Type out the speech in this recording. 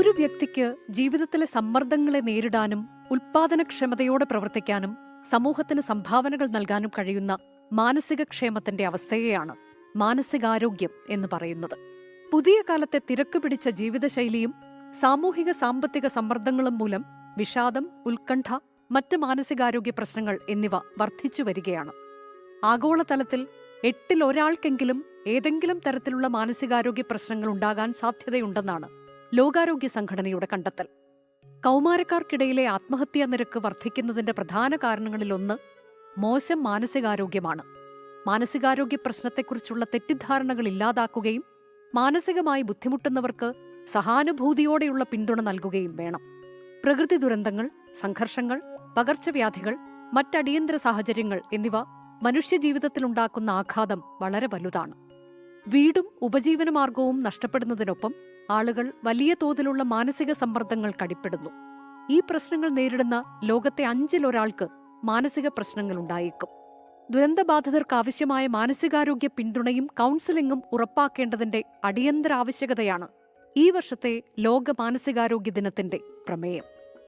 ഒരു വ്യക്തിക്ക് ജീവിതത്തിലെ സമ്മർദ്ദങ്ങളെ നേരിടാനും ഉൽപാദനക്ഷമതയോടെ പ്രവർത്തിക്കാനും സമൂഹത്തിന് സംഭാവനകൾ നൽകാനും കഴിയുന്ന മാനസിക ക്ഷേമത്തിന്റെ അവസ്ഥയെയാണ് മാനസികാരോഗ്യം എന്ന് പറയുന്നത്. പുതിയ കാലത്തെ തിരക്ക് പിടിച്ച ജീവിതശൈലിയും സാമൂഹിക സാമ്പത്തിക സമ്മർദ്ദങ്ങളും മൂലം വിഷാദം, ഉത്കണ്ഠ, മറ്റ് മാനസികാരോഗ്യ പ്രശ്നങ്ങൾ എന്നിവ വർദ്ധിച്ചു വരികയാണ്. ആഗോളതലത്തിൽ 8-ൽ ഒരാൾക്കെങ്കിലും ഏതെങ്കിലും തരത്തിലുള്ള മാനസികാരോഗ്യ പ്രശ്നങ്ങൾ ഉണ്ടാകാൻ സാധ്യതയുണ്ടെന്നാണ് ലോകാരോഗ്യ സംഘടനയുടെ കണ്ടെത്തൽ. കൗമാരക്കാർക്കിടയിലെ ആത്മഹത്യാ നിരക്ക് വർദ്ധിക്കുന്നതിന്റെ പ്രധാന കാരണങ്ങളിലൊന്ന് മോശം മാനസികാരോഗ്യമാണ്. മാനസികാരോഗ്യ പ്രശ്നത്തെക്കുറിച്ചുള്ള തെറ്റിദ്ധാരണകൾ ഇല്ലാതാക്കുകയും മാനസികമായി ബുദ്ധിമുട്ടുന്നവർക്ക് സഹാനുഭൂതിയോടെയുള്ള പിന്തുണ നൽകുകയും വേണം. പ്രകൃതി ദുരന്തങ്ങൾ, സംഘർഷങ്ങൾ, പകർച്ചവ്യാധികൾ, മറ്റടിയന്തര സാഹചര്യങ്ങൾ എന്നിവ മനുഷ്യജീവിതത്തിലുണ്ടാക്കുന്ന ആഘാതം വളരെ വലുതാണ്. വീടും ഉപജീവനമാർഗവും നഷ്ടപ്പെടുന്നതിനൊപ്പം ആളുകൾ വലിയ തോതിലുള്ള മാനസിക സമ്മർദ്ദങ്ങൾക്കടിപ്പെടുന്നു. ഈ പ്രശ്നങ്ങൾ നേരിടുന്ന ലോകത്തെ 5-ൽ ഒരാൾക്ക് മാനസിക പ്രശ്നങ്ങൾ ഉണ്ടായേക്കും. ദുരന്തബാധിതർക്കാവശ്യമായ മാനസികാരോഗ്യ പിന്തുണയും കൗൺസിലിംഗും ഉറപ്പാക്കേണ്ടതിന്റെ അടിയന്തര ആവശ്യകതയാണ് ഈ വർഷത്തെ ലോക മാനസികാരോഗ്യ ദിനത്തിന്റെ പ്രമേയം.